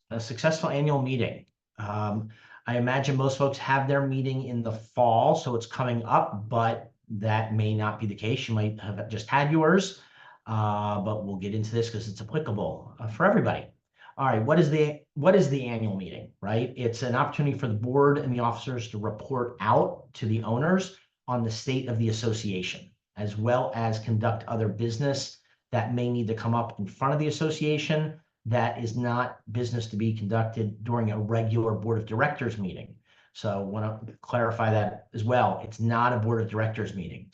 a successful annual meeting. Um, I imagine most folks have their meeting in the fall, so it's coming up, but that may not be the case. You might have just had yours, but we'll get into this because it's applicable for everybody. All right, what is the annual meeting, right? It's an opportunity for the board and the officers to report out to the owners on the state of the association, as well as conduct other business that may need to come up in front of the association that is not business to be conducted during a regular board of directors meeting. So I want to clarify that as well. It's not a board of directors meeting.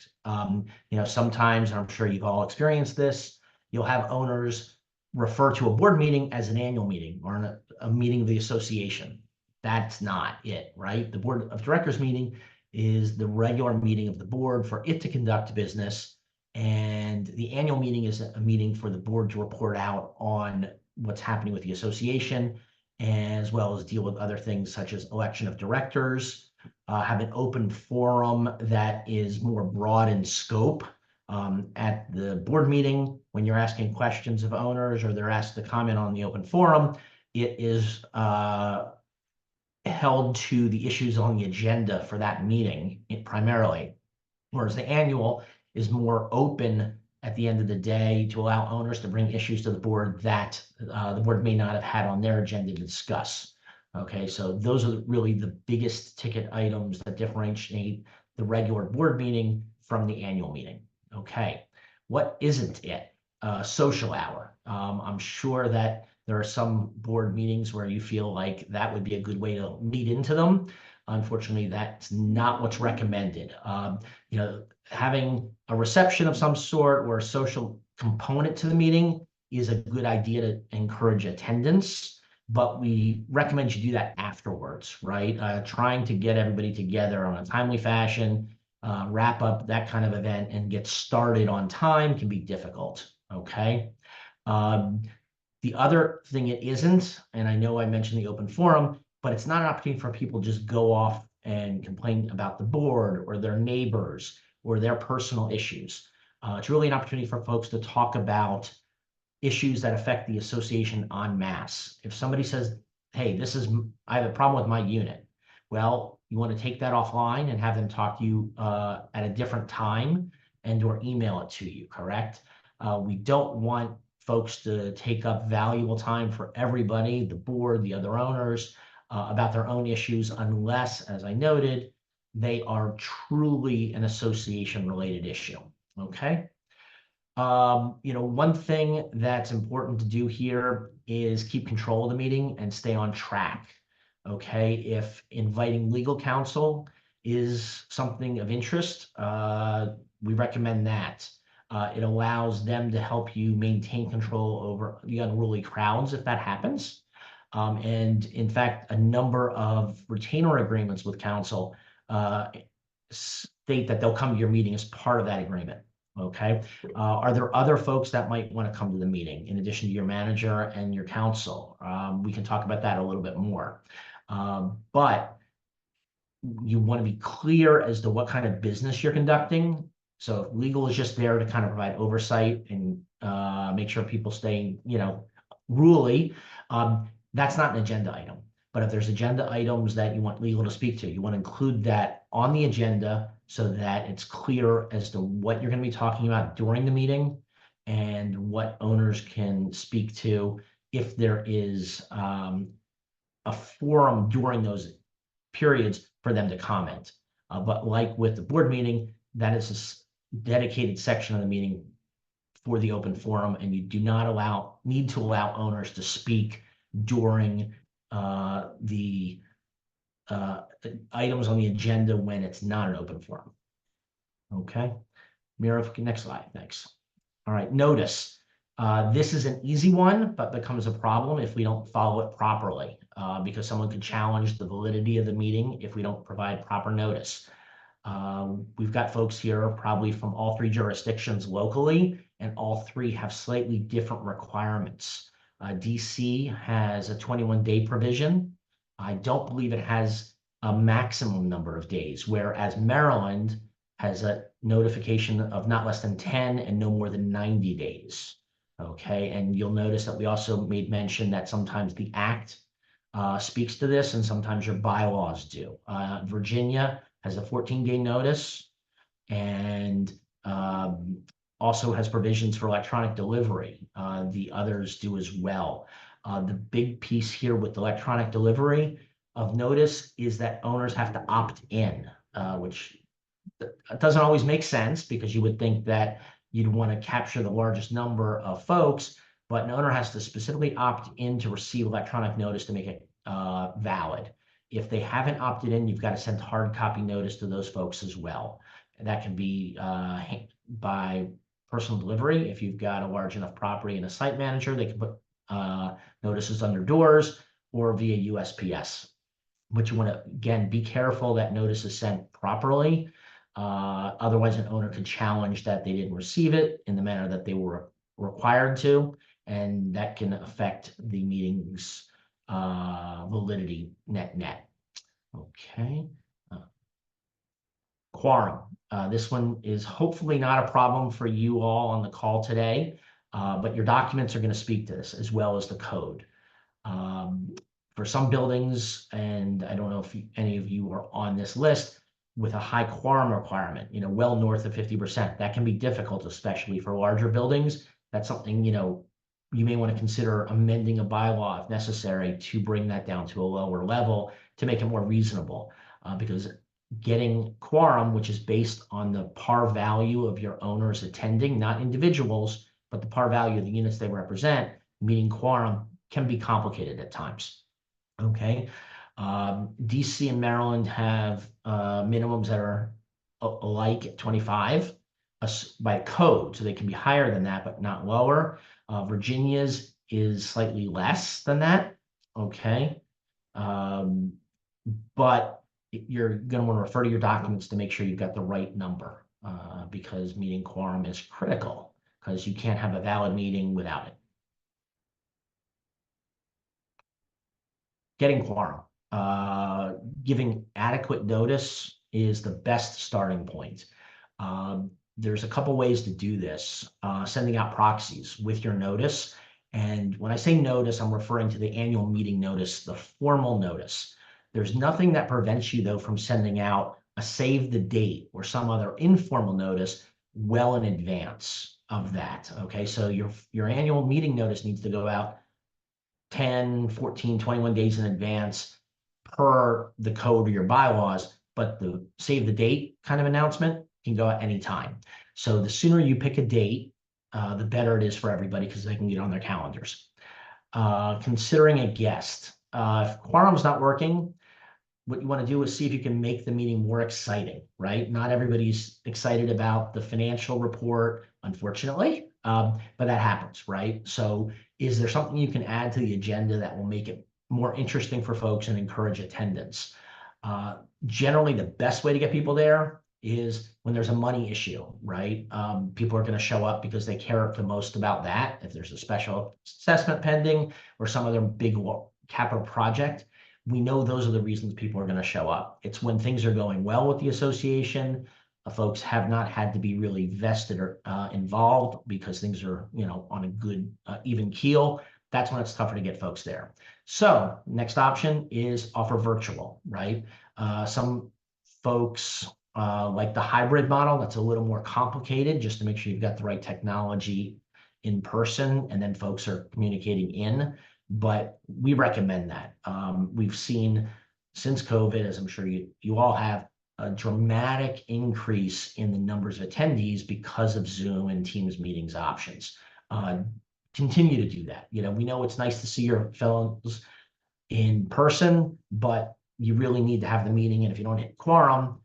Sometimes, and I'm sure you've all experienced this, you'll have owners refer to a board meeting as an annual meeting or a meeting of the association. That's not it, right? The board of directors meeting is the regular meeting of the board for it to conduct business. And the annual meeting is a meeting for the board to report out on what's happening with the association, as well as deal with other things such as election of directors, have an open forum that is more broad in scope. At the board meeting, when you're asking questions of owners or they're asked to comment on the open forum, it is held to the issues on the agenda for that meeting primarily, whereas the annual is more open at the end of the day to allow owners to bring issues to the board that the board may not have had on their agenda to discuss. Okay, so those are really the biggest ticket items that differentiate the regular board meeting from the annual meeting. Okay, what isn't it? Social hour. I'm sure that there are some board meetings where you feel like that would be a good way to lead into them. Unfortunately, that's not what's recommended. Having a reception of some sort or a social component to the meeting is a good idea to encourage attendance, but we recommend you do that afterwards, right? Trying to get everybody together on a timely fashion, wrap up that kind of event and get started on time can be difficult, okay? The other thing it isn't, and I know I mentioned the open forum, but it's not an opportunity for people to just go off and complain about the board or their neighbors or their personal issues. It's really an opportunity for folks to talk about issues that affect the association en masse. If somebody says, hey, I have a problem with my unit, well, you want to take that offline and have them talk to you at a different time or email it to you, correct? We don't want folks to take up valuable time for everybody, the board, the other owners, about their own issues, unless, as I noted, they are truly an association-related issue, okay? One thing that's important to do here is keep control of the meeting and stay on track, okay? If inviting legal counsel is something of interest, we recommend that. It allows them to help you maintain control over the unruly crowds if that happens. And in fact, a number of retainer agreements with counsel state that they'll come to your meeting as part of that agreement. Okay. Are there other folks that might want to come to the meeting in addition to your manager and your counsel? We can talk about that a little bit more. But you want to be clear as to what kind of business you're conducting. So if legal is just there to kind of provide oversight and make sure people stay, ruly, that's not an agenda item. But if there's agenda items that you want legal to speak to, you want to include that on the agenda so that it's clear as to what you're going to be talking about during the meeting and what owners can speak to if there is a forum during those periods for them to comment. But like with the board meeting, that is a dedicated section of the meeting for the open forum, and you do not need to allow owners to speak during the items on the agenda when it's not an open forum. Okay, Mira, next slide, thanks. All right, notice. This is an easy one, but becomes a problem if we don't follow it properly, because someone could challenge the validity of the meeting if we don't provide proper notice. We've got folks here probably from all three jurisdictions locally, and all three have slightly different requirements. DC has a 21-day provision. I don't believe it has a maximum number of days, whereas Maryland has a notification of not less than 10 and no more than 90 days. Okay, and you'll notice that we also made mention that sometimes the act speaks to this and sometimes your bylaws do. Virginia has a 14-day notice and also has provisions for electronic delivery. The others do as well. The big piece here with electronic delivery of notice is that owners have to opt in, which doesn't always make sense because you would think that you'd want to capture the largest number of folks, but an owner has to specifically opt in to receive electronic notice to make it valid. If they haven't opted in, you've got to send hard copy notice to those folks as well. And that can be by personal delivery. If you've got a large enough property and a site manager, they can put notices on their doors or via USPS. But you want to, again, be careful that notice is sent properly. Otherwise, an owner could challenge that they didn't receive it in the manner that they were required to, and that can affect the meeting's validity net. Okay. Quorum. This one is hopefully not a problem for you all on the call today, but your documents are going to speak to this as well as the code. For some buildings, and I don't know if any of you are on this list, with a high quorum requirement, well north of 50%, that can be difficult, especially for larger buildings. That's something, you may want to consider amending a bylaw if necessary to bring that down to a lower level to make it more reasonable. Because getting quorum, which is based on the par value of your owners attending, not individuals, but the par value of the units they represent, meeting quorum can be complicated at times. Okay. DC and Maryland have minimums that are alike at 25 by code, so they can be higher than that, but not lower. Virginia's is slightly less than that. Okay. But you're going to want to refer to your documents to make sure you've got the right number because meeting quorum is critical because you can't have a valid meeting without it. Getting quorum. Giving adequate notice is the best starting point. There's a couple ways to do this. Sending out proxies with your notice. And when I say notice, I'm referring to the annual meeting notice, the formal notice. There's nothing that prevents you, though, from sending out a save the date or some other informal notice well in advance of that. Okay, so your annual meeting notice needs to go out 10, 14, 21 days in advance per the code or your bylaws, but the save the date kind of announcement can go at any time. So the sooner you pick a date, the better it is for everybody because they can get on their calendars. Considering a guest. If quorum's not working, what you want to do is see if you can make the meeting more exciting, right? Not everybody's excited about the financial report, unfortunately, but that happens, right? So is there something you can add to the agenda that will make it more interesting for folks and encourage attendance? Generally, the best way to get people there is when there's a money issue, right? People are going to show up because they care the most about that. If there's a special assessment pending or some other big capital project, we know those are the reasons people are going to show up. It's when things are going well with the association, folks have not had to be really vested or involved because things are, on a good, even keel. That's when it's tougher to get folks there. So next option is offer virtual, right? Some folks like the hybrid model. That's a little more complicated just to make sure you've got the right technology in person and then folks are communicating in. But we recommend that. We've seen since COVID, as I'm sure you all have, a dramatic increase in the numbers of attendees because of Zoom and Teams meetings options. Continue to do that. We know it's nice to see your fellows in person, but you really need to have the meeting. And if you don't hit quorum,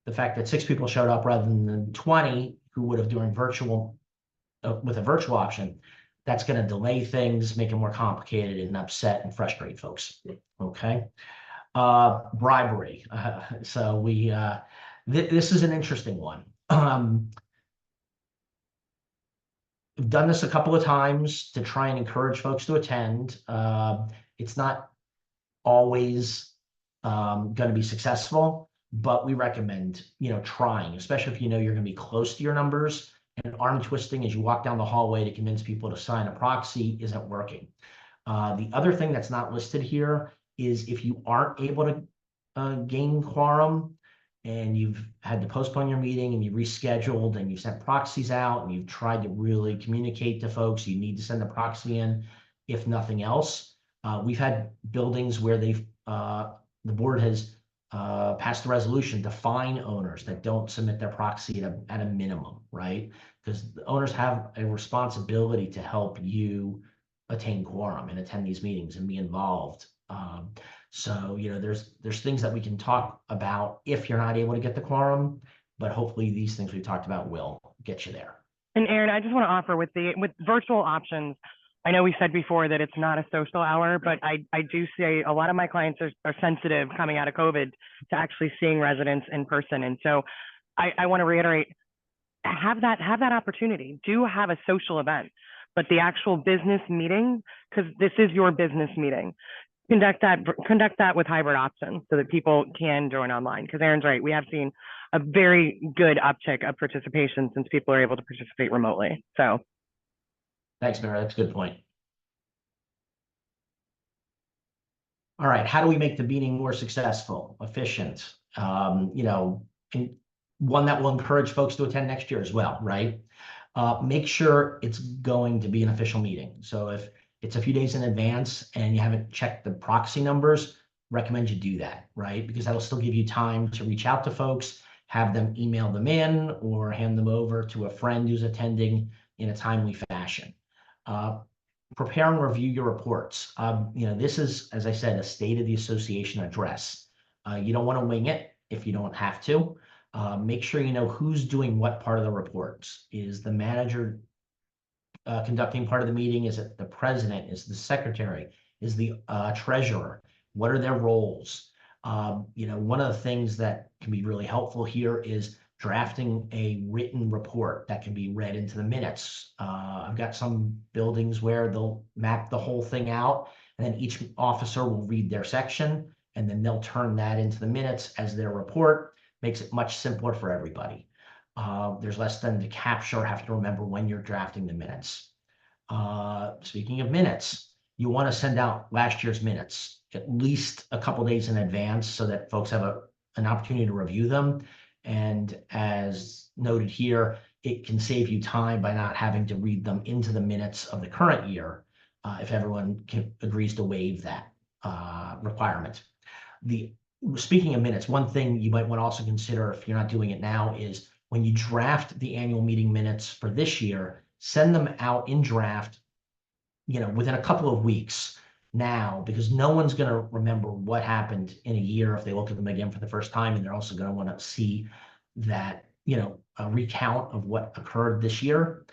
the fact that 6 people showed up rather than 20 who would have during virtual with a virtual option, that's going to delay things, make it more complicated and upset and frustrate folks. Okay. Bribery. So we, this is an interesting one. We've done this a couple of times to try and encourage folks to attend. It's not always going to be successful, but we recommend, trying, especially if you're going to be close to your numbers and arm twisting as you walk down the hallway to convince people to sign a proxy isn't working. The other thing that's not listed here is if you aren't able to gain quorum and you've had to postpone your meeting and you rescheduled and you sent proxies out and you've tried to really communicate to folks, you need to send a proxy in, if nothing else. We've had buildings where the board has passed a resolution to fine owners that don't submit their proxy at a minimum, right? Because the owners have a responsibility to help you attain quorum and attend these meetings and be involved. So, there's things that we can talk about if you're not able to get the quorum, but hopefully these things we've talked about will get you there. And Aaron, I just want to offer with virtual options, I know we said before that it's not a social hour, but I do say a lot of my clients are sensitive coming out of COVID to actually seeing residents in person. And so I want to reiterate, have that opportunity. Do have a social event, but the actual business meeting, because this is your business meeting, conduct that with hybrid options so that people can join online. Because Aaron's right, we have seen a very good uptick of participation since people are able to participate remotely. So thanks, Mary. That's a good point. All right, how do we make the meeting more successful, efficient? One that will encourage folks to attend next year as well, right? Make sure it's going to be an official meeting. So if it's a few days in advance and you haven't checked the proxy numbers, recommend you do that, right? Because that'll still give you time to reach out to folks, have them email them in or hand them over to a friend who's attending in a timely fashion. Prepare and review your reports. This is, as I said, a State of the Association address. You don't want to wing it if you don't have to. Make sure you know who's doing what part of the reports. Is the manager conducting part of the meeting? Is it the president? Is the secretary? Is the treasurer? What are their roles? One of the things that can be really helpful here is drafting a written report that can be read into the minutes. I've got some buildings where they'll map the whole thing out, and then each officer will read their section, and then they'll turn that into the minutes as their report. Makes it much simpler for everybody. There's less than to capture, have to remember when you're drafting the minutes. Speaking of minutes, you want to send out last year's minutes at least a couple days in advance so that folks have an opportunity to review them. And as noted here, it can save you time by not having to read them into the minutes of the current year if everyone agrees to waive that requirement. Speaking of minutes, one thing you might want to also consider if you're not doing it now is when you draft the annual meeting minutes for this year, send them out in draft, within a couple of weeks now, because no one's going to remember what happened in a year if they look at them again for the first time. And they're also going to want to see that, a recount of what occurred this year.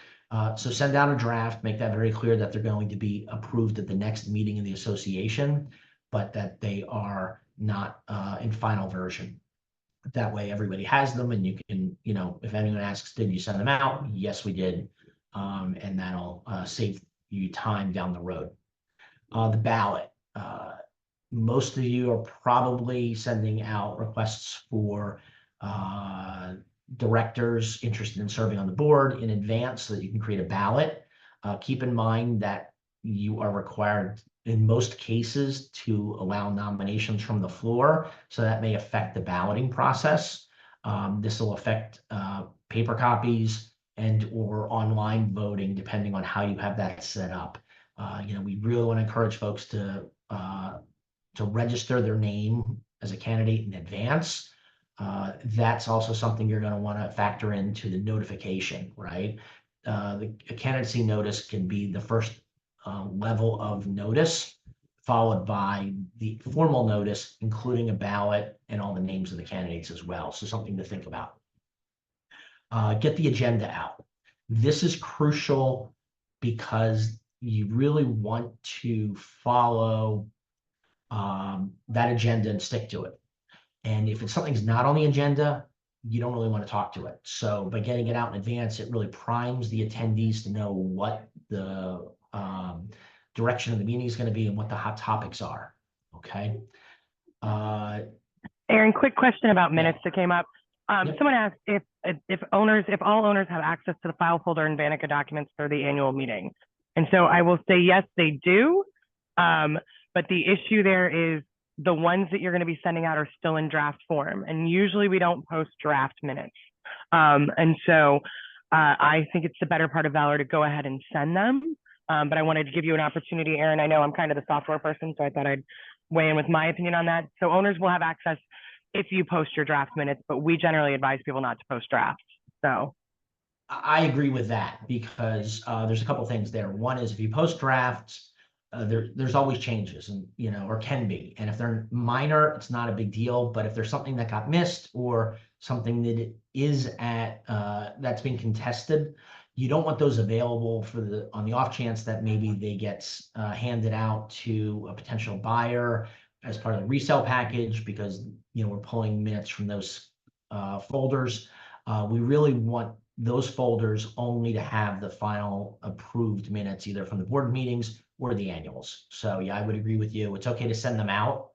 So send out a draft, make that very clear that they're going to be approved at the next meeting of the association, but that they are not in final version. That way everybody has them, and you can, if anyone asks, did you send them out? Yes, we did. And that'll save you time down the road. The ballot. Most of you are probably sending out requests for directors interested in serving on the board in advance so that you can create a ballot. Keep in mind that you are required in most cases to allow nominations from the floor, so that may affect the balloting process. This will affect paper copies and or online voting, depending on how you have that set up. We really want to encourage folks to register their name as a candidate in advance. That's also something you're going to want to factor into the notification, right? The candidacy notice can be the first level of notice, followed by the formal notice, including a ballot and all the names of the candidates as well. So something to think about. Get the agenda out. This is crucial because you really want to follow that agenda and stick to it. And if something's not on the agenda, you don't really want to talk to it. So by getting it out in advance, it really primes the attendees to know what the direction of the meeting is going to be and what the hot topics are. Okay. Aaron, quick question about minutes that came up. Yep. Someone asked if all owners have access to the file folder and Vanica documents for the annual meeting. And so I will say, yes, they do. But the issue there is the ones that you're going to be sending out are still in draft form. And usually we don't post draft minutes. And so I think it's the better part of valor to go ahead and send them. But I wanted to give you an opportunity, Aaron. I know I'm kind of the software person, so I thought I'd weigh in with my opinion on that. So owners will have access if you post your draft minutes, but we generally advise people not to post drafts. So I agree with that because there's a couple things there. One is if you post drafts, there's always changes and, or can be. And if they're minor, it's not a big deal. But if there's something that got missed or something that is that's being contested, you don't want those available on the off chance that maybe they get handed out to a potential buyer as part of the resale package because, we're pulling minutes from those folders. We really want those folders only to have the final approved minutes, either from the board meetings or the annuals. So yeah, I would agree with you. It's okay to send them out,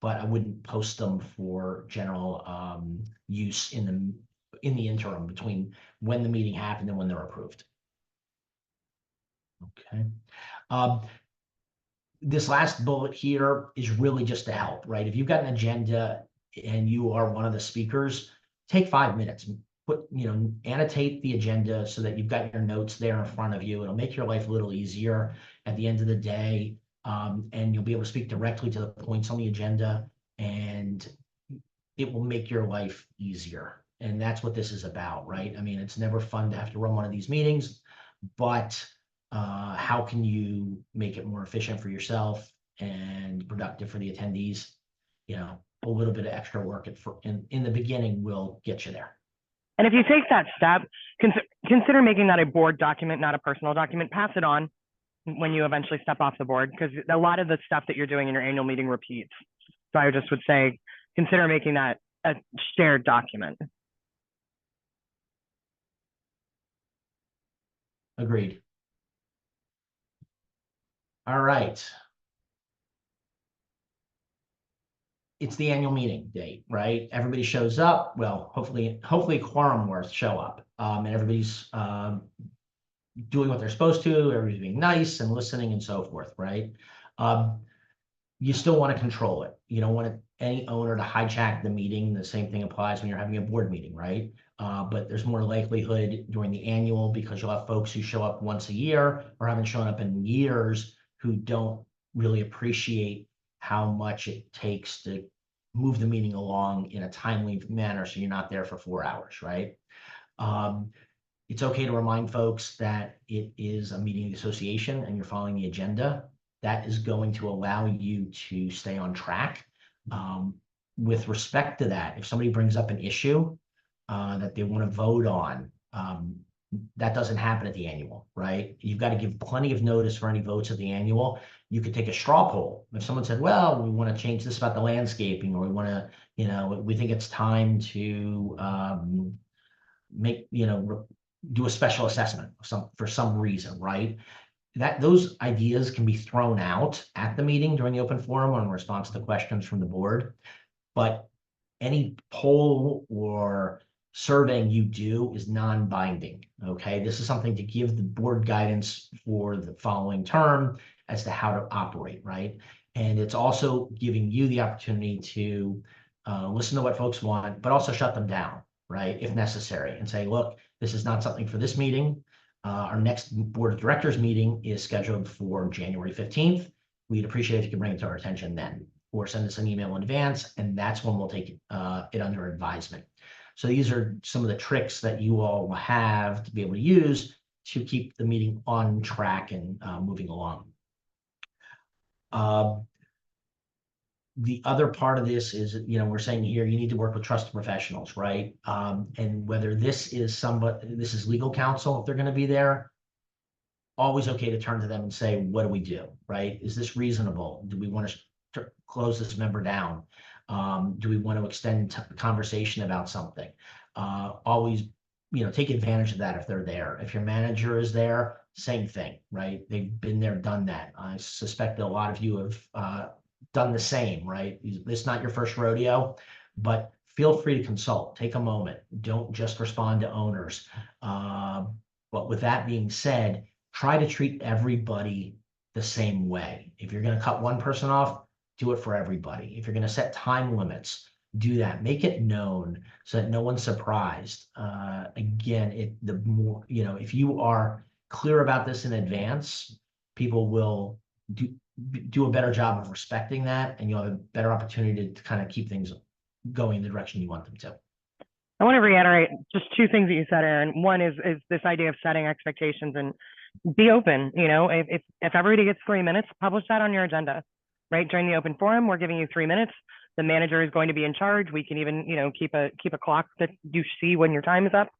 but I wouldn't post them for general use in the interim between when the meeting happened and when they're approved. Okay. This last bullet here is really just to help, right? If you've got an agenda and you are one of the speakers, take 5 minutes. Annotate the agenda so that you've got your notes there in front of you. It'll make your life a little easier at the end of the day. And you'll be able to speak directly to the points on the agenda, and it will make your life easier. And that's what this is about, right? I mean, it's never fun to have to run one of these meetings, but how can you make it more efficient for yourself and productive for the attendees? A little bit of extra work in the beginning will get you there. And if you take that step, consider making that a board document, not a personal document. Pass it on when you eventually step off the board, because a lot of the stuff that you're doing in your annual meeting repeats. So I just would say, consider making that a shared document. Agreed. All right. It's the annual meeting date, right? Everybody shows up. Well, hopefully quorum worth show up, and everybody's doing what they're supposed to. Everybody's being nice and listening and so forth, right? You still want to control it. You don't want any owner to hijack the meeting. The same thing applies when you're having a board meeting, right? But there's more likelihood during the annual because you'll have folks who show up once a year or haven't shown up in years who don't really appreciate how much it takes to move the meeting along in a timely manner so you're not there for 4 hours, right? It's okay to remind folks that it is a meeting of the association and you're following the agenda. That is going to allow you to stay on track. With respect to that, if somebody brings up an issue that they want to vote on, that doesn't happen at the annual, right? You've got to give plenty of notice for any votes at the annual. You could take a straw poll. If someone said, well, we want to change this about the landscaping, or we want to, we think it's time to do a special assessment for some reason, right? Those ideas can be thrown out at the meeting during the open forum in response to questions from the board. But any poll or surveying you do is non-binding, okay? This is something to give the board guidance for the following term as to how to operate, right? And it's also giving you the opportunity to listen to what folks want, but also shut them down, right, if necessary, and say, look, this is not something for this meeting. Our next board of directors meeting is scheduled for January 15th. We'd appreciate if you could bring it to our attention then, or send us an email in advance, and that's when we'll take it under advisement. So these are some of the tricks that you all will have to be able to use to keep the meeting on track and moving along. The other part of this is, we're saying here, you need to work with trusted professionals, right? And whether this is legal counsel, if they're going to be there, always okay to turn to them and say, what do we do, right? Is this reasonable? Do we want to close this member down? Do we want to extend conversation about something? Always, take advantage of that if they're there. If your manager is there, same thing, right? They've been there, done that. I suspect that a lot of you have done the same, right? This is not your first rodeo, but feel free to consult, take a moment. Don't just respond to owners. But with that being said, try to treat everybody the same way. If you're going to cut one person off, do it for everybody. If you're going to set time limits, do that. Make it known so that no one's surprised. Again, the more, if you are clear about this in advance, people will do a better job of respecting that, and you'll have a better opportunity to kind of keep things going in the direction you want them to. I want to reiterate just two things that you said, Aaron. One is this idea of setting expectations and be open. If everybody gets 3 minutes, publish that on your agenda, right? During the open forum, we're giving you 3 minutes. The manager is going to be in charge. We can even, keep a clock that you see when your time is up,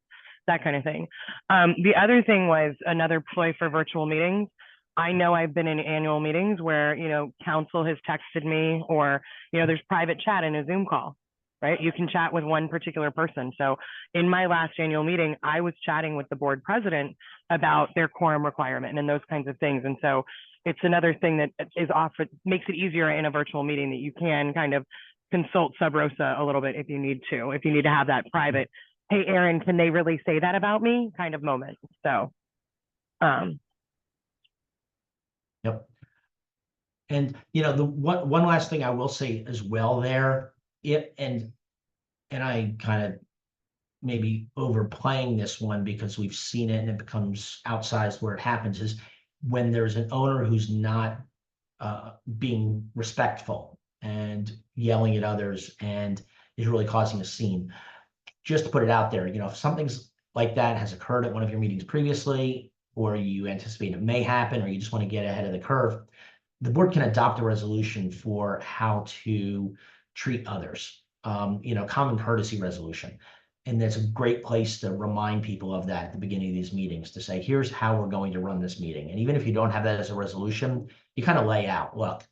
that kind of thing. The other thing was another ploy for virtual meetings. I know I've been in annual meetings where, council has texted me, or, there's private chat in a Zoom call, right? You can chat with one particular person. So in my last annual meeting, I was chatting with the board president about their quorum requirement and those kinds of things. And so it's another thing that is offered, makes it easier in a virtual meeting, that you can kind of consult sub rosa a little bit if you need to have that private, hey, Aaron, can they really say that about me kind of moment. So, Yep. And the one last thing I will say as well there, and I kind of maybe overplaying this one because we've seen it and it becomes outsized where it happens, is when there's an owner who's not being respectful and yelling at others and is really causing a scene. Just to put it out there, if something's like that has occurred at one of your meetings previously, or you anticipate it may happen, or you just want to get ahead of the curve, the board can adopt a resolution for how to treat others, common courtesy resolution. And that's a great place to remind people of that at the beginning of these meetings, to say, here's how we're going to run this meeting. And even if you don't have that as a resolution, you kind of lay out, look,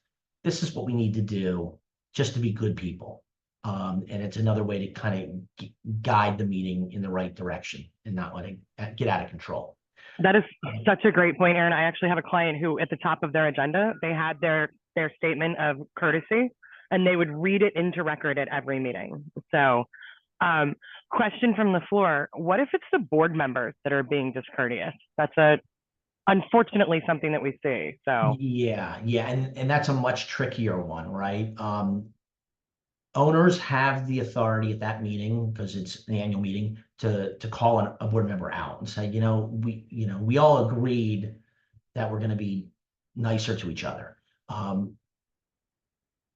this is what we need to do just to be good people. And it's another way to kind of guide the meeting in the right direction and not let it get out of control. That is such a great point, Aaron. I actually have a client who, at the top of their agenda, they had their statement of courtesy, and they would read it into record at every meeting. So, question from the floor: what if it's the board members that are being discourteous? That's unfortunately something that we see. So yeah, and that's a much trickier one, right? Owners have the authority at that meeting, because it's the annual meeting, to call a board member out and say, we all agreed that we're going to be nicer to each other.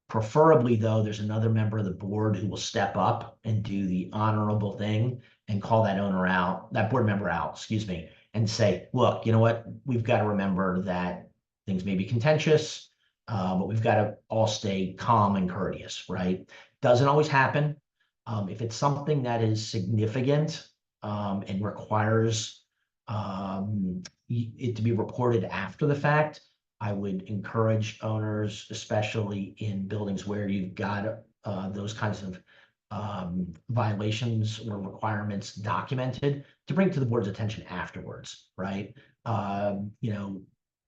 Preferably, though, there's another member of the board who will step up and do the honorable thing and call that board member out, excuse me, and say, look, you know what? We've got to remember that things may be contentious, but we've got to all stay calm and courteous, right? Doesn't always happen. If it's something that is significant and requires it to be reported after the fact, I would encourage owners, especially in buildings where you've got those kinds of violations or requirements documented, to bring to the board's attention afterwards, right?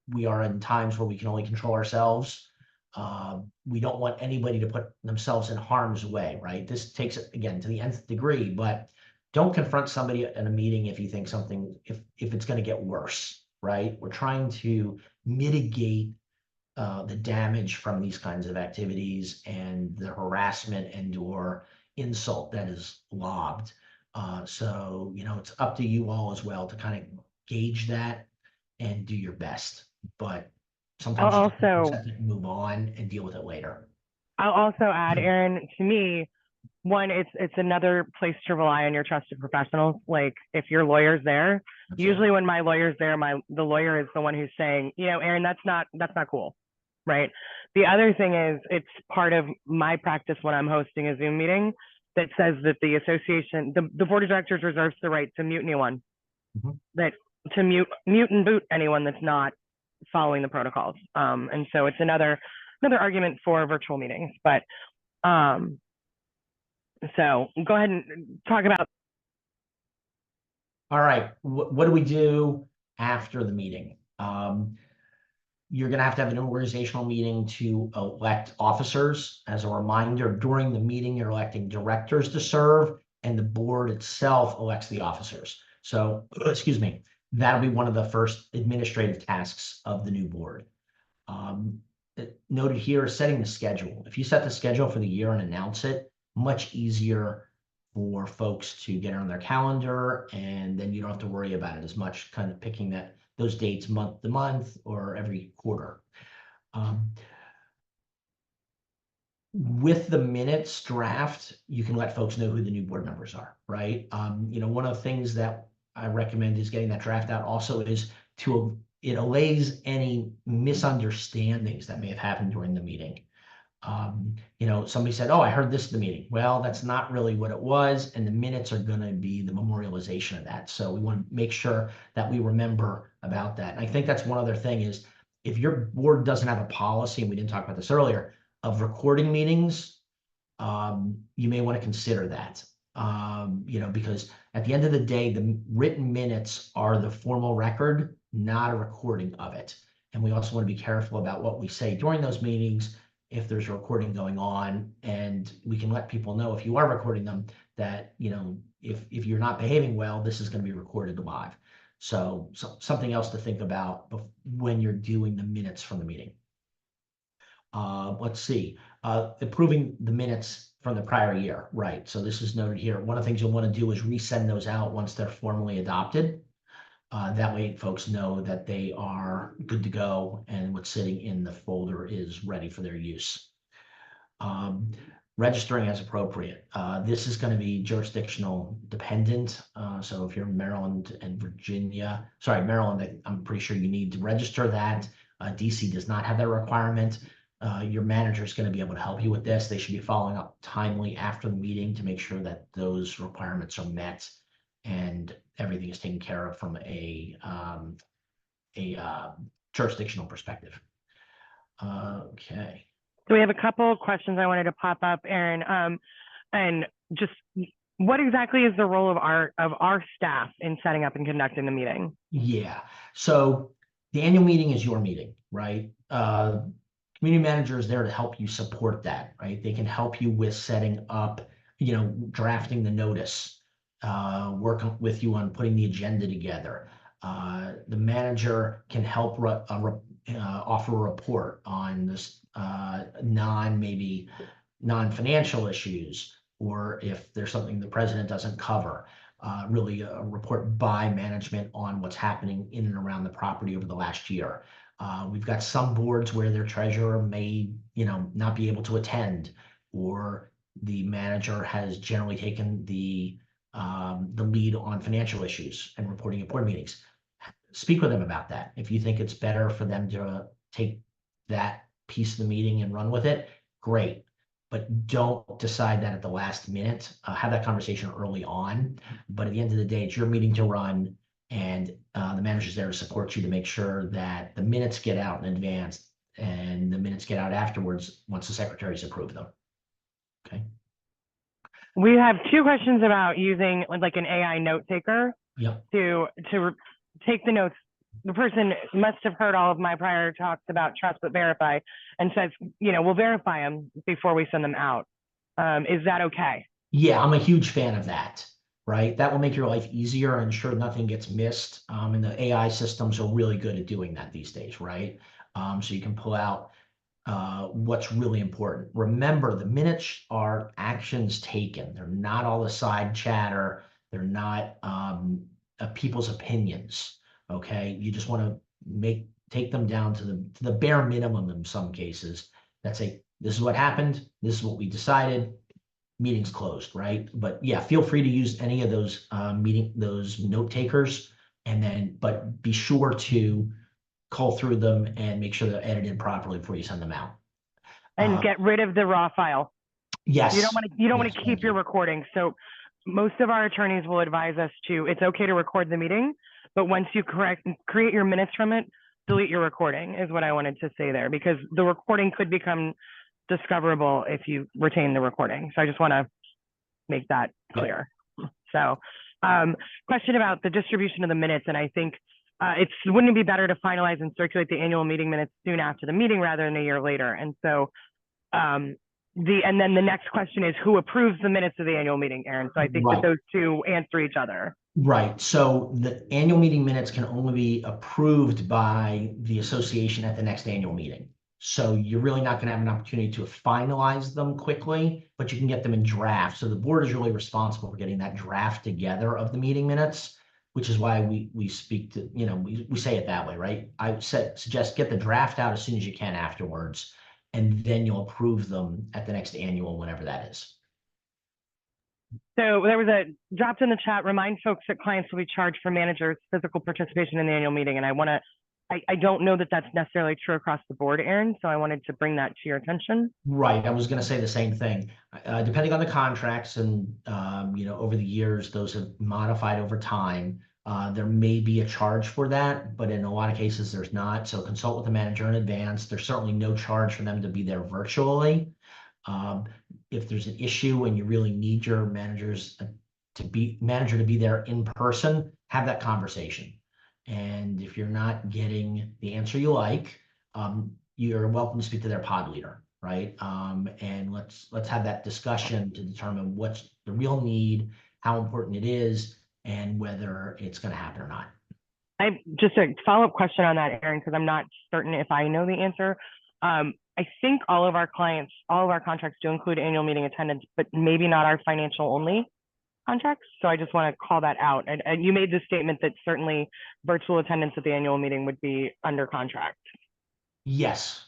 We are in times where we can only control ourselves. We don't want anybody to put themselves in harm's way, right? This takes it, again, to the nth degree, but don't confront somebody in a meeting if you think if it's going to get worse, right? We're trying to mitigate the damage from these kinds of activities and the harassment and or insult that is lobbed. So, it's up to you all as well to kind of gauge that and do your best. But sometimes I'll you just also have to move on and deal with it later. I'll also add, Aaron, to me, one, it's another place to rely on your trusted professionals. Like, if your lawyer's there, usually when my lawyer's there, the lawyer is the one who's saying, Aaron, that's not cool, right? The other thing is, it's part of my practice when I'm hosting a Zoom meeting that says that the association, the board of directors reserves the right to mute anyone, that to mute and boot anyone that's not following the protocols. And so it's another argument for virtual meetings. But so go ahead and talk about. All right, what do we do after the meeting? You're going to have an organizational meeting to elect officers. As a reminder, during the meeting, you're electing directors to serve, and the board itself elects the officers. So, excuse me, that'll be one of the first administrative tasks of the new board. Noted here is setting the schedule. If you set the schedule for the year and announce it, much easier for folks to get on their calendar, and then you don't have to worry about it as much, kind of picking those dates month to month or every quarter. With the minutes draft, you can let folks know who the new board members are, right? One of the things that I recommend is getting that draft out also is it allays any misunderstandings that may have happened during the meeting. Somebody said, "Oh, I heard this at the meeting." Well, that's not really what it was, and the minutes are going to be the memorialization of that. So we want to make sure that we remember about that. And I think that's one other thing is if your board doesn't have a policy, and we didn't talk about this earlier, of recording meetings, you may want to consider that. Because at the end of the day, the written minutes are the formal record, not a recording of it. And we also want to be careful about what we say during those meetings if there's a recording going on, and we can let people know if you are recording them that, if you're not behaving well, this is going to be recorded live. So something else to think about when you're doing the minutes from the meeting. Let's see, approving the minutes from the prior year, right? So this is noted here. One of the things you'll want to do is resend those out once they're formally adopted. That way folks know that they are good to go and what's sitting in the folder is ready for their use. Registering as appropriate. This is going to be jurisdictional dependent. So if you're in Maryland and Maryland, I'm pretty sure you need to register that. DC does not have that requirement. Your manager is going to be able to help you with this. They should be following up timely after the meeting to make sure that those requirements are met and everything is taken care of from a jurisdictional perspective. Okay. So we have a couple of questions I wanted to pop up, Aaron. And just what exactly is the role of our staff in setting up and conducting the meeting? Yeah. So the annual meeting is your meeting, right? Community manager is there to help you support that, right? They can help you with setting up, drafting the notice, work with you on putting the agenda together. The manager can help offer a report on this non-financial issues, or if there's something the president doesn't cover, really a report by management on what's happening in and around the property over the last year. We've got some boards where their treasurer may, not be able to attend, or the manager has generally taken the lead on financial issues and reporting at board meetings. Speak with them about that. If you think it's better for them to take that piece of the meeting and run with it, great. But don't decide that at the last minute. Have that conversation early on. But at the end of the day, it's your meeting to run, and the manager's there to support you to make sure that the minutes get out in advance and the minutes get out afterwards once the secretaries approve them. Okay. We have two questions about using like an AI note taker. Yep. To take the notes. The person must have heard all of my prior talks about trust but verify, and says, we'll verify them before we send them out. Is that okay? Yeah, I'm a huge fan of that, right? That will make your life easier and ensure nothing gets missed. And the AI systems are really good at doing that these days, right? So you can pull out what's really important. Remember, the minutes are actions taken. They're not all the side chatter. They're not people's opinions. Okay, you just want to take them down to the bare minimum in some cases. That say, this is what happened. This is what we decided. Meeting's closed, right? But yeah, feel free to use any of those those note takers, but be sure to cull through them and make sure they're edited properly before you send them out. And get rid of the raw file. Yes. You don't want to keep your recording. So most of our attorneys will advise us it's okay to record the meeting, but once you create your minutes from it, delete your recording is what I wanted to say there, because the recording could become discoverable if you retain the recording. So I just want to make that clear. So question about the distribution of the minutes. And I think wouldn't it be better to finalize and circulate the annual meeting minutes soon after the meeting rather than a year later? And so, and then the next question is who approves the minutes of the annual meeting, Aaron? So I think that Right. those two answer each other. Right. So the annual meeting minutes can only be approved by the association at the next annual meeting. So you're really not going to have an opportunity to finalize them quickly, but you can get them in draft. So the board is really responsible for getting that draft together of the meeting minutes, which is why we speak to, we say it that way, right? I suggest get the draft out as soon as you can afterwards, and then you'll approve them at the next annual, whenever that is. So there was a dropped in the chat, remind folks that clients will be charged for managers' physical participation in the annual meeting. And I don't know that that's necessarily true across the board, Aaron. So I wanted to bring that to your attention. Right, I was gonna say the same thing. Depending on the contracts and, over the years, those have modified over time. There may be a charge for that, but in a lot of cases, there's not. So consult with the manager in advance. There's certainly no charge for them to be there virtually. If there's an issue and you really need your manager to be there in person, have that conversation. And if you're not getting the answer you like, you're welcome to speak to their pod leader, right? And let's have that discussion to determine what's the real need, how important it is, and whether it's going to happen or not. I just a follow-up question on that, Aaron, because I'm not certain if I know the answer. I think all of our contracts do include annual meeting attendance, but maybe not our financial only contracts. So I just want to call that out. And you made the statement that certainly virtual attendance at the annual meeting would be under contract. Yes,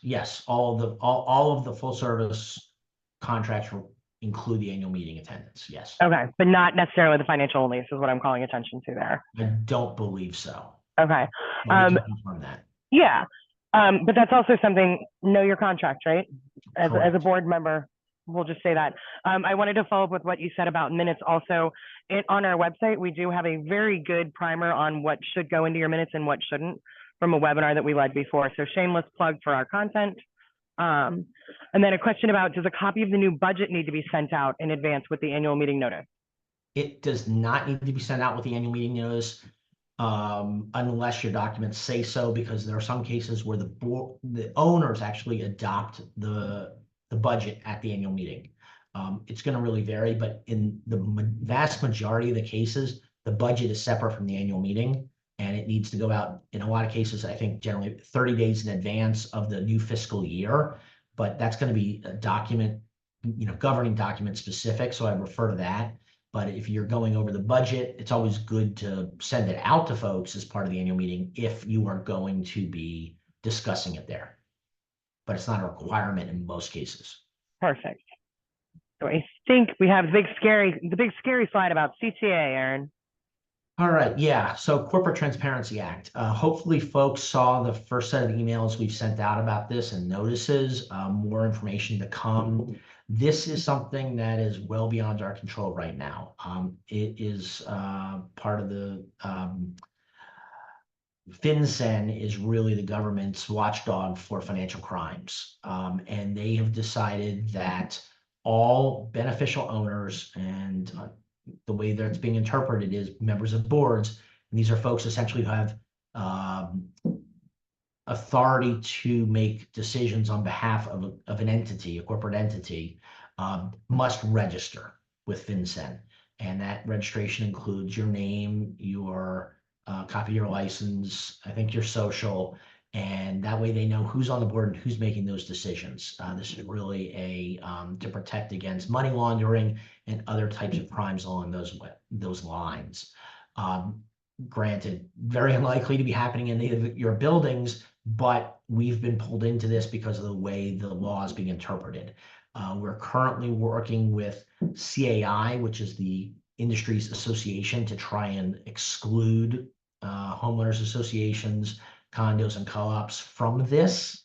all of the full service contracts will include the annual meeting attendance. Yes. Okay, but not necessarily the financial only. This is what I'm calling attention to there. I don't believe so. Okay. Confirm that. Yeah. But that's also something, know your contract, right? As a board member, we'll just say that. I wanted to follow up with what you said about minutes also. On our website, we do have a very good primer on what should go into your minutes and what shouldn't from a webinar that we led before. So shameless plug for our content. And then a question about, does a copy of the new budget need to be sent out in advance with the annual meeting notice? It does not need to be sent out with the annual meeting notice, unless your documents say so, because there are some cases where the owners actually adopt the budget at the annual meeting. It's going to really vary, but in the vast majority of the cases, the budget is separate from the annual meeting, and it needs to go out in a lot of cases, I think generally 30 days in advance of the new fiscal year, but that's going to be a document, governing document specific. So I refer to that. But if you're going over the budget, it's always good to send it out to folks as part of the annual meeting if you are going to be discussing it there. But it's not a requirement in most cases. Perfect. So I think we have the big scary slide about CTA, Aaron. All right, yeah. So Corporate Transparency Act. Hopefully folks saw the first set of emails we've sent out about this and notices, more information to come. This is something that is well beyond our control right now. It is part of the FinCEN is really the government's watchdog for financial crimes. And they have decided that all beneficial owners, and the way that it's being interpreted is members of boards, and these are folks essentially who have authority to make decisions on behalf of an entity, a corporate entity, must register with FinCEN. And that registration includes your name, your copy of your license, I think your social, and that way they know who's on the board and who's making those decisions. This is really to protect against money laundering and other types of crimes along those lines. Granted, very unlikely to be happening in any of your buildings, but we've been pulled into this because of the way the law is being interpreted. We're currently working with CAI, which is the industry's association, to try and exclude homeowners associations, condos, and co-ops from this,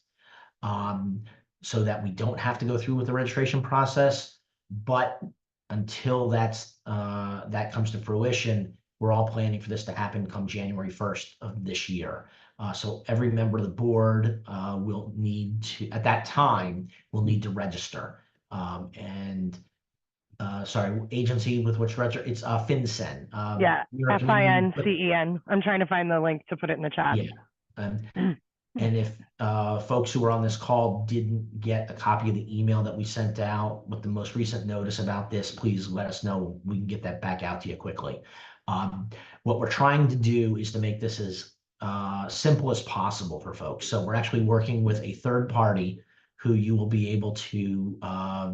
so that we don't have to go through with the registration process. But until that comes to fruition, we're all planning for this to happen come January 1st of this year. So every member of the board will need to, at that time, will need to register. And agency with which register, it's FinCEN. Yeah, Mira, can you FINCEN. I'm trying to find the link to put it in the chat. Yeah. And if folks who are on this call didn't get a copy of the email that we sent out with the most recent notice about this, please let us know. We can get that back out to you quickly. What we're trying to do is to make this as simple as possible for folks. So we're actually working with a third party who you will be able to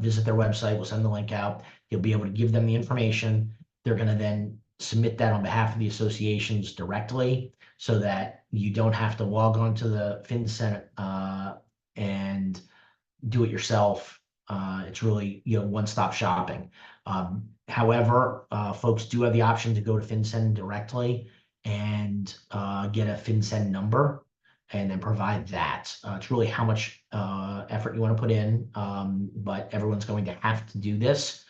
visit their website. We'll send the link out. You'll be able to give them the information. They're going to then submit that on behalf of the associations directly, so that you don't have to log on to the FinCEN and do it yourself. It's really, one-stop shopping. However, folks do have the option to go to FinCEN directly and get a FinCEN number and then provide that. It's really how much effort you want to put in, but everyone's going to have to do this.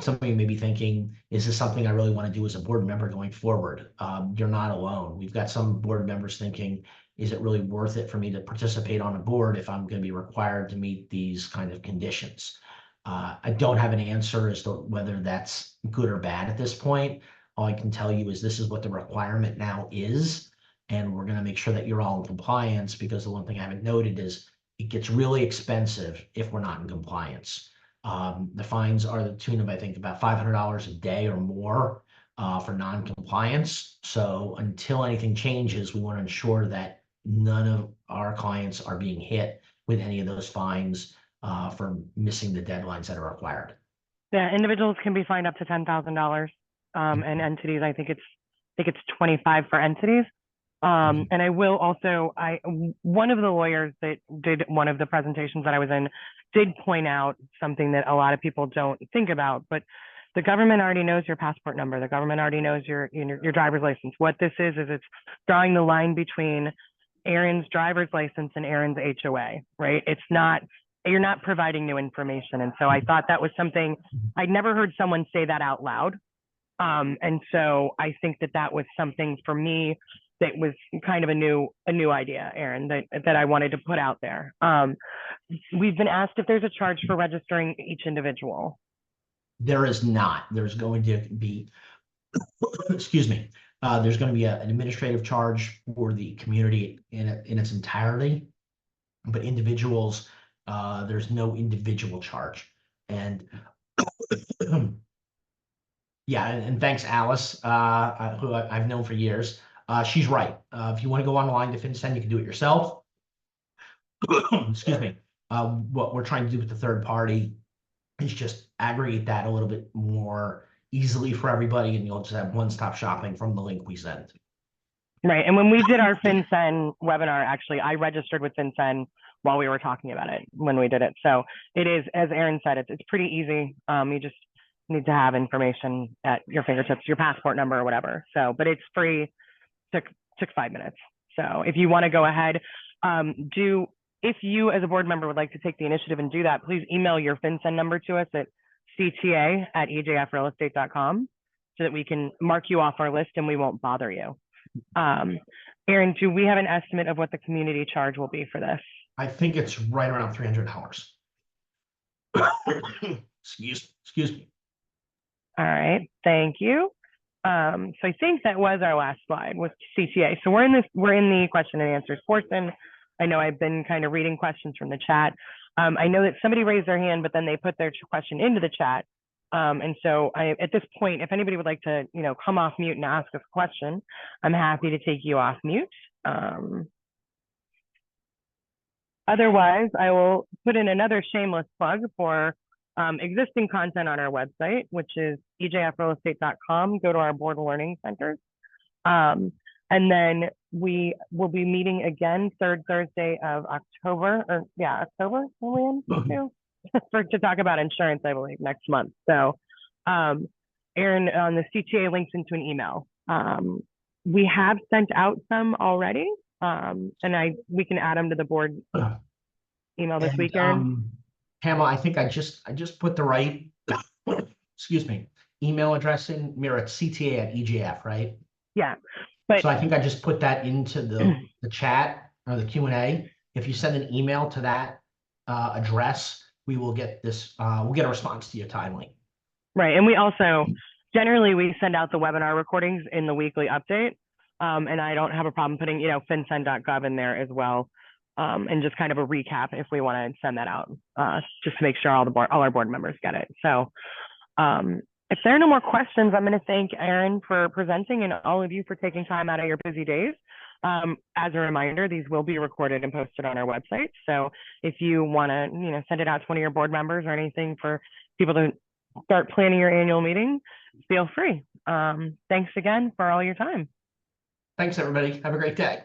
Some of you may be thinking, is this something I really want to do as a board member going forward? You're not alone. We've got some board members thinking, is it really worth it for me to participate on a board if I'm going to be required to meet these kind of conditions? I don't have an answer as to whether that's good or bad at this point. All I can tell you is this is what the requirement now is, and we're going to make sure that you're all in compliance, because the one thing I haven't noted is it gets really expensive if we're not in compliance. The fines are the tune of, I think, about $500 a day or more for non-compliance. So until anything changes, we want to ensure that none of our clients are being hit with any of those fines for missing the deadlines that are required. Yeah, individuals can be fined up to $10,000, and entities, I think it's 25 for entities. And I will also, one of the lawyers that did one of the presentations that I was in did point out something that a lot of people don't think about, but the government already knows your passport number. The government already knows your driver's license. What this is it's drawing the line between Aaron's driver's license and Aaron's HOA, right? It's not, you're not providing new information. And so I thought that was something, I'd never heard someone say that out loud. And so I think that was something for me that was kind of a new idea, Aaron, that I wanted to put out there. We've been asked if there's a charge for registering each individual. There is not. There's going to be, excuse me, there's going to be an administrative charge for the community in its entirety, but individuals, there's no individual charge. And yeah, and thanks, Alice, who I've known for years. She's right. If you want to go online to FinCEN, you can do it yourself. Excuse me. What we're trying to do with the third party is just aggregate that a little bit more easily for everybody, and you'll just have one-stop shopping from the link we send. Right. And when we did our FinCEN webinar, actually, I registered with FinCEN while we were talking about it when we did it. So it is, as Aaron said, it's pretty easy. You just need to have information at your fingertips, your passport number or whatever. So, but it's free. Took 5 minutes. So if you want to go ahead, if you as a board member would like to take the initiative and do that, please email your FinCEN number to us at cta@ejfrealestate.com so that we can mark you off our list and we won't bother you. Aaron, do we have an estimate of what the community charge will be for this? I think it's right around $300. Excuse me. All right, thank you. So I think that was our last slide with CTA. So we're in the question and answers portion. I know I've been kind of reading questions from the chat. I know that somebody raised their hand, but then they put their question into the chat. And so at this point, if anybody would like to, come off mute and ask us a question, I'm happy to take you off mute. Otherwise, I will put in another shameless plug for existing content on our website, which is ejfrealestate.com. Go to our board learning centers. And then we will be meeting again third Thursday of October, October, to talk about insurance, I believe, next month. So Aaron, on the CTA links into an email. We have sent out some already, and we can add them to the board email this week, Aaron. Pamela, I think I just put the right, excuse me, email address in. Mira, it's CTA@EJF, right? Yeah. So I think I just put that into the chat or the Q&A. If you send an email to that address, we will get this, we'll get a response to you timely. Right. And we also, generally, we send out the webinar recordings in the weekly update. And I don't have a problem putting, FinCEN.gov in there as well. And just kind of a recap if we want to send that out, just to make sure all our board members get it. So if there are no more questions, I'm going to thank Aaron for presenting and all of you for taking time out of your busy days. As a reminder, these will be recorded and posted on our website. So if you want to, send it out to one of your board members or anything for people to start planning your annual meeting, feel free. Thanks again for all your time. Thanks, everybody. Have a great day.